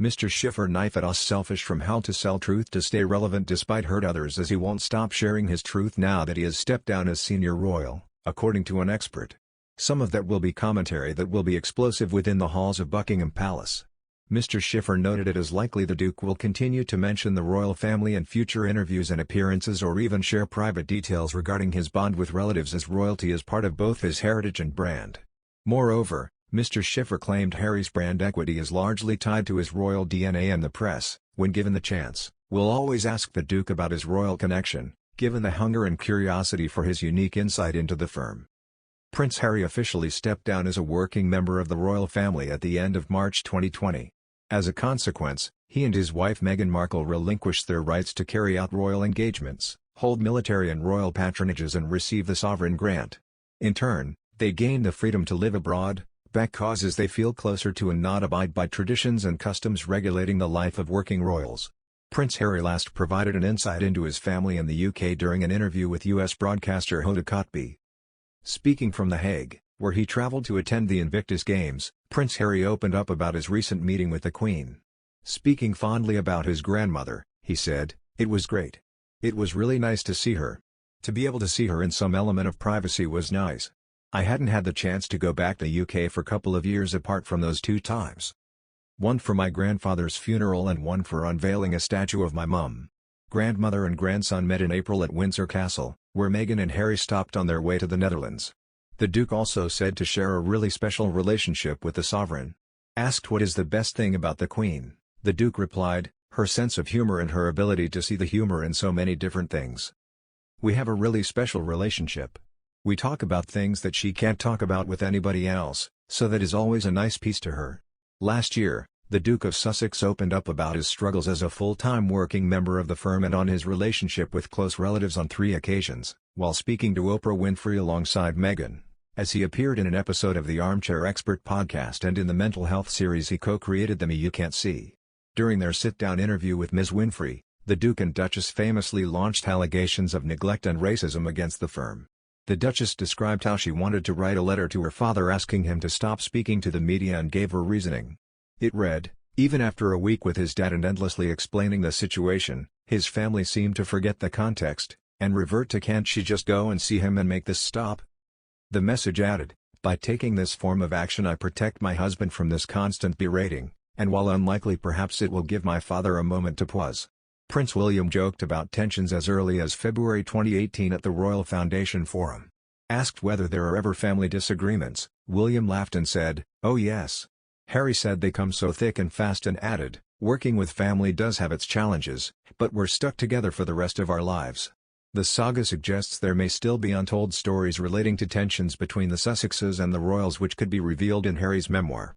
Mr. Schiffer knife at us, selfish from hell to sell truth to stay relevant despite hurt others, as he won't stop sharing his truth now that he has stepped down as senior royal, according to an expert. Some of that will be commentary that will be explosive within the halls of Buckingham Palace. Mr. Schiffer noted it is likely the Duke will continue to mention the royal family in future interviews and appearances, or even share private details regarding his bond with relatives, as royalty is part of both his heritage and brand. Moreover, Mr. Schiffer claimed Harry's brand equity is largely tied to his royal DNA, and the press, when given the chance, will always ask the Duke about his royal connection, given the hunger and curiosity for his unique insight into the firm. Prince Harry officially stepped down as a working member of the royal family at the end of March 2020. As a consequence, he and his wife Meghan Markle relinquished their rights to carry out royal engagements, hold military and royal patronages, and receive the sovereign grant. In turn, they gained the freedom to live abroad, back causes they feel closer to, and not abide by traditions and customs regulating the life of working royals. Prince Harry last provided an insight into his family in the UK during an interview with US broadcaster Hoda Kotb. Speaking from The Hague, where he travelled to attend the Invictus Games, Prince Harry opened up about his recent meeting with the Queen. Speaking fondly about his grandmother, he said, "It was great. It was really nice to see her. To be able to see her in some element of privacy was nice. I hadn't had the chance to go back to the UK for a couple of years apart from those two times. One for my grandfather's funeral and one for unveiling a statue of my mum." Grandmother and grandson met in April at Windsor Castle, where Meghan and Harry stopped on their way to the Netherlands. The Duke also said to share a really special relationship with the sovereign. Asked what is the best thing about the Queen, the Duke replied, "Her sense of humor and her ability to see the humor in so many different things. We have a really special relationship. We talk about things that she can't talk about with anybody else, so that is always a nice piece to her." Last year, the Duke of Sussex opened up about his struggles as a full-time working member of the firm and on his relationship with close relatives on 3 occasions, while speaking to Oprah Winfrey alongside Meghan, as he appeared in an episode of the Armchair Expert podcast and in the mental health series he co-created, The Me You Can't See. During their sit-down interview with Ms. Winfrey, the Duke and Duchess famously launched allegations of neglect and racism against the firm. The Duchess described how she wanted to write a letter to her father asking him to stop speaking to the media and gave her reasoning. It read, "Even after a week with his dad and endlessly explaining the situation, his family seemed to forget the context, and revert to 'Can't she just go and see him and make this stop?' The message added, 'By taking this form of action I protect my husband from this constant berating, and while unlikely perhaps it will give my father a moment to pause.'" Prince William joked about tensions as early as February 2018 at the Royal Foundation Forum. Asked whether there are ever family disagreements, William laughed and said, "Oh yes." Harry said they come so thick and fast and added, "Working with family does have its challenges, but we're stuck together for the rest of our lives." The saga suggests there may still be untold stories relating to tensions between the Sussexes and the royals which could be revealed in Harry's memoir.